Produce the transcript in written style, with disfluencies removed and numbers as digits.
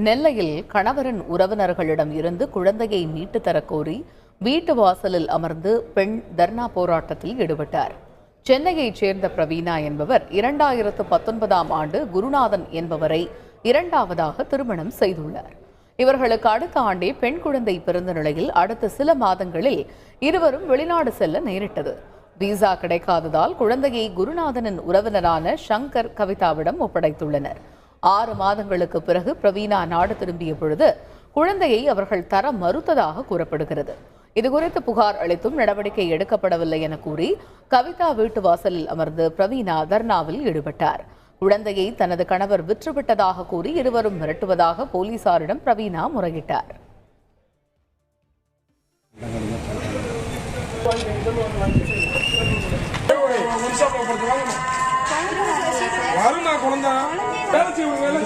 நெல்லையில் கணவரின் உறவினர்களிடம் இருந்து குழந்தையை மீட்டு தரக்கோரி வீட்டு வாசலில் அமர்ந்து பெண் தர்ணா போராட்டத்தில் ஈடுபட்டார். சென்னையைச் சேர்ந்த பிரவீனா என்பவர் 2019ஆம் ஆண்டு குருநாதன் என்பவரை இரண்டாவதாக திருமணம் செய்துள்ளார். இவர்களுக்கு அடுத்த ஆண்டே பெண் குழந்தை பிறந்த நிலையில் அடுத்த சில மாதங்களில் இருவரும் வெளிநாடு செல்ல நேரிட்டது. விசா கிடைக்காததால் குழந்தையை குருநாதனின் உறவினரான சங்கர் கவிதாவிடம் ஒப்படைத்துள்ளனர். 6 மாதங்களுக்கு பிறகு பிரவீனா நாடு திரும்பிய பொழுது குழந்தையை அவர்கள் தர மறுத்ததாக கூறப்படுகிறது. இதுகுறித்து புகார் அளித்தும் நடவடிக்கை எடுக்கப்படவில்லை என கூறி கவிதா வீட்டு வாசலில் அமர்ந்து பிரவீனா தர்ணாவில் ஈடுபட்டார். குழந்தையை தனது கணவர் விற்றுவிட்டதாக கூறி இருவரும் மிரட்டுவதாக போலீசாரிடம் பிரவீனா முறையிட்டார். குழந்தை